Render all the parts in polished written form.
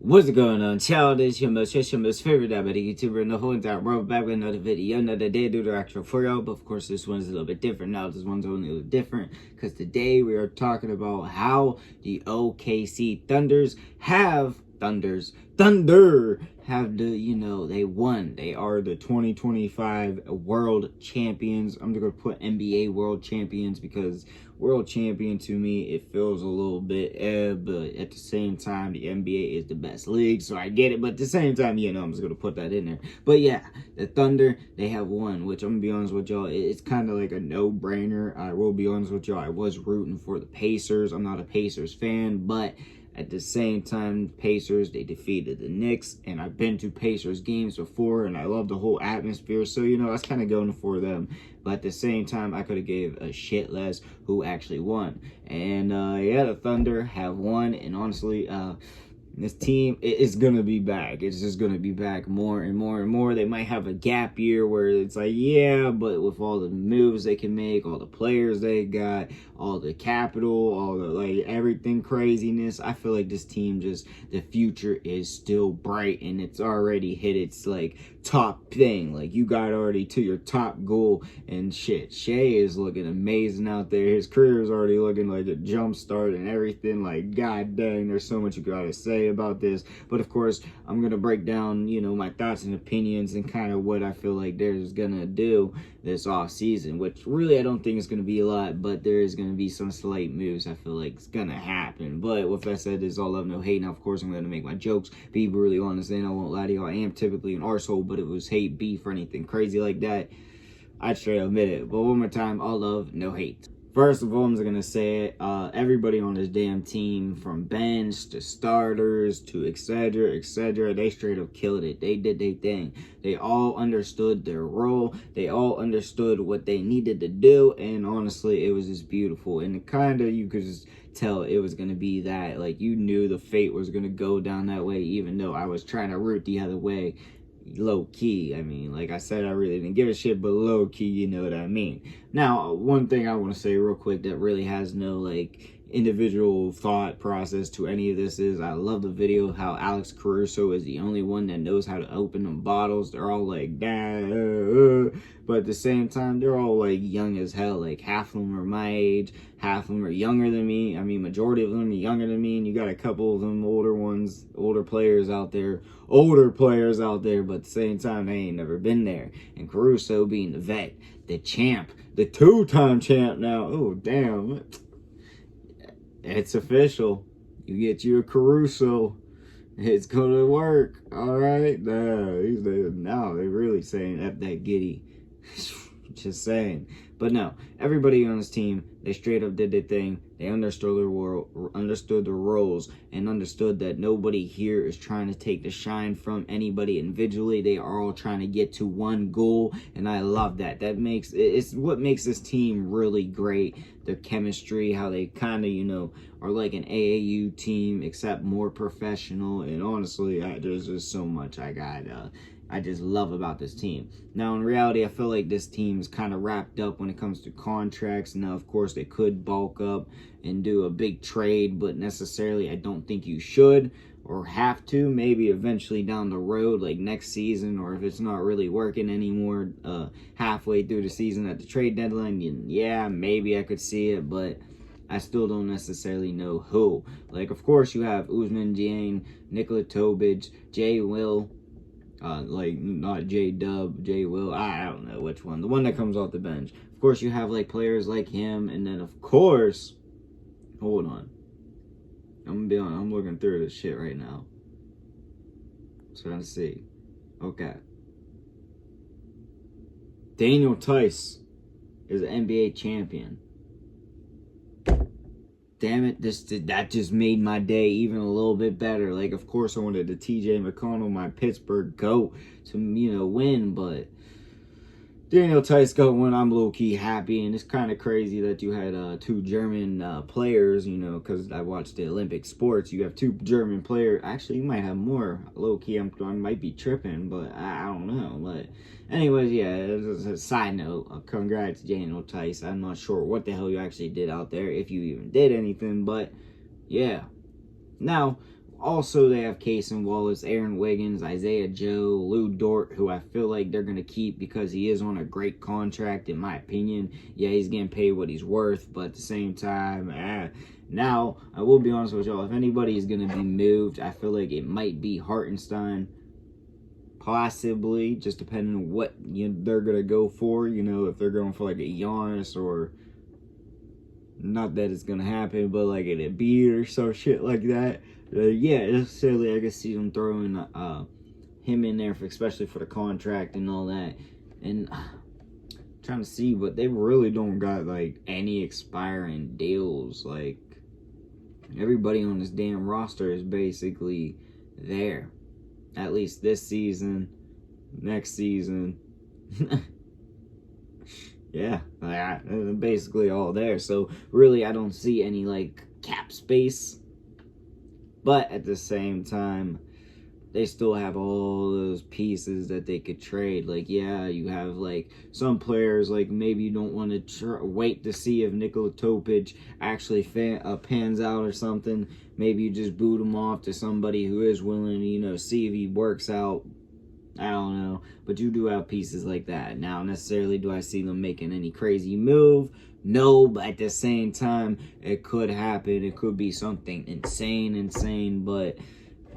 What's going on, child? It's your most favorite diabetic YouTuber in the whole entire world. Back with another video, another day to do the actual for y'all. But of course, this one's a little bit different now. This one's only a little different because today we are talking about how the OKC Thunder have they won. They are the 2025 world champions. I'm gonna put NBA world champions because world champion to me, it feels a little bit but at the same time, the NBA is the best league, so I get it. But at the same time, I'm just gonna put that in there. But yeah, the Thunder, they have won, which I'm gonna be honest with y'all, it's kind of like a no-brainer. I will be honest with y'all, I was rooting for the Pacers. I'm not a Pacers fan, but at the same time, Pacers, they defeated the Knicks, and I've been to Pacers games before, and I love the whole atmosphere, so, I was kind of going for them. But at the same time, I could have gave a shit less who actually won. And, yeah, the Thunder have won, and honestly, this team is going to be back. It's just going to be back more and more and more. They might have a gap year where it's like, yeah, but with all the moves they can make, all the players they got, all the capital, all the, everything craziness, I feel like this team the future is still bright, and it's already hit its, top thing. You got already to your top goal, and shit, Shea is looking amazing out there. His career is already looking like a jump start and everything. God dang, there's so much you gotta say about this. But of course, I'm gonna break down, my thoughts and opinions and kind of what I feel like they're just gonna do this off season, which really I don't think is gonna be a lot, but there is gonna be some slight moves I feel like it's gonna happen. But with that said, there's all love, no hate. Now, of course, I'm gonna make my jokes, be really honest, and I won't lie to y'all, I am typically an arsehole, but it was hate, beef, or anything crazy like that, I'd straight admit it. But one more time, all love, no hate. First of all, I'm just going to say it, everybody on this damn team, from bench to starters to etc., they straight up killed it. They did their thing. They all understood their role. They all understood what they needed to do, and honestly, it was just beautiful. And you could just tell it was going to be that. You knew the fate was going to go down that way, even though I was trying to root the other way. Low key, I mean, like I said, I really didn't give a shit, but low key, you know what I mean. Now, one thing I want to say real quick that really has no individual thought process to any of this is, I love the video how Alex Caruso is the only one that knows how to open them bottles. They're all but at the same time, they're all young as hell. Half of them are my age, half of them are younger than me. I mean, majority of them are younger than me, and you got a couple of them older players out there, but at the same time, they ain't never been there. And Caruso being the vet, the champ, the two-time champ now. Oh, damn. It's official. You get you a Caruso. It's going to work. All right. Now they're really saying F that giddy. Just saying. But no, everybody on this team, they straight up did their thing. They understood their world, understood their roles, and understood that nobody here is trying to take the shine from anybody individually. They are all trying to get to one goal, and I love that. It's what makes this team really great. Their chemistry, how they kind of, are like an AAU team, except more professional. And honestly, there's just so much I just love about this team. Now, in reality, I feel like this team is kind of wrapped up when it comes to contracts. Now, of course, they could bulk up and do a big trade, but necessarily I don't think you should or have to. Maybe eventually down the road, next season, or if it's not really working anymore halfway through the season at the trade deadline, yeah, maybe I could see it, but I still don't necessarily know who. Of course, you have Usman Dieng, Nikola Tobic, Jay Will, not J-Dub, J Will, I don't know which one, the one that comes off the bench. Of course, you have players like him, and then of course, hold on, I'm looking through this shit right now, trying to see. Okay, Daniel Tice is an NBA champion. Damn it, that just made my day even a little bit better. Of course, I wanted the TJ McConnell, my Pittsburgh GOAT, to, win, but Daniel Tice got one. I'm low-key happy, and it's kind of crazy that you had two German players, because I watched the Olympic sports. You have two German players. Actually, you might have more. Low-key, I might be tripping, but I don't know. But anyways, yeah, as a side note, congrats, Daniel Tice. I'm not sure what the hell you actually did out there, if you even did anything, but yeah. Now, Also, they have Cason Wallace, Aaron Wiggins, Isaiah Joe, Lou Dort, who I feel like they're going to keep because he is on a great contract, in my opinion. Yeah, he's getting paid what he's worth, but at the same time, now, I will be honest with y'all, if anybody is going to be moved, I feel like it might be Hartenstein, possibly, just depending on what they're going to go for. You know, if they're going for like a Giannis or, not that it's going to happen, but like an Embiid or some shit like that. Yeah, necessarily I can see them throwing him in there, especially for the contract and all that. And trying to see, but they really don't got like any expiring deals. Like, everybody on this damn roster is basically there, at least this season, next season. Yeah, they're basically all there. So really, I don't see any like cap space. But at the same time, they still have all those pieces that they could trade. Like, yeah, you have like some players, like maybe you don't want to wait to see if Nikola Topic actually pans out or something. Maybe you just boot him off to somebody who is willing to, see if he works out. I don't know. But you do have pieces like that. Now, necessarily, do I see them making any crazy move? No, but at the same time, it could happen. It could be something insane, but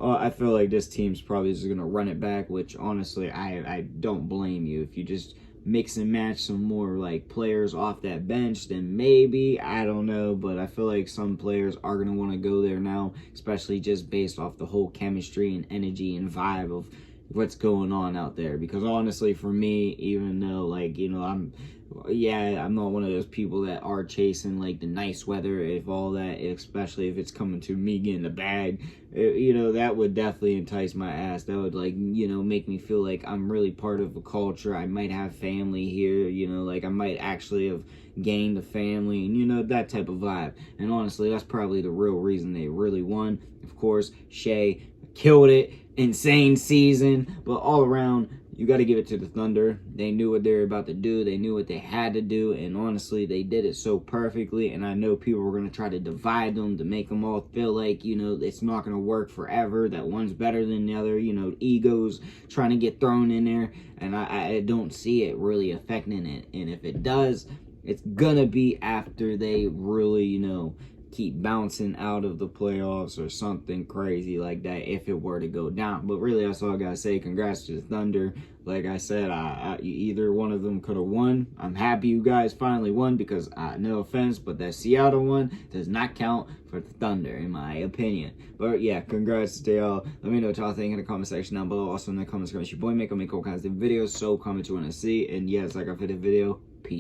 I feel like this team's probably just going to run it back, which honestly, I don't blame you. If you just mix and match some more like players off that bench, then maybe, I don't know, but I feel like some players are going to want to go there now, especially just based off the whole chemistry and energy and vibe of what's going on out there. Because honestly, for me, even though like I'm not one of those people that are chasing like the nice weather, if all that, especially if it's coming to me getting the bag, that would definitely entice my ass. That would like make me feel like I'm really part of a culture. I might have family here, like I might actually have gained a family, and that type of vibe. And honestly, that's probably the real reason they really won. Of course, Shea killed it, insane season, but all around, you got to give it to the Thunder. They knew what they were about to do. They knew what they had to do, and honestly, they did it so perfectly. And I know people were going to try to divide them to make them all feel like, it's not going to work forever, that one's better than the other, egos trying to get thrown in there, and I don't see it really affecting it. And if it does, it's going to be after they really, keep bouncing out of the playoffs or something crazy like that, if it were to go down. But really, that's all I gotta say. Congrats to the Thunder. Like I said, either one of them could have won. I'm happy you guys finally won, because no offense, but that Seattle one does not count for the Thunder, in my opinion. But yeah, congrats to y'all. Let me know what y'all think in the comment section down below. Also in the comments, your boy make all kinds of videos, so comment you want to see. And yes, like I said, the video, peace.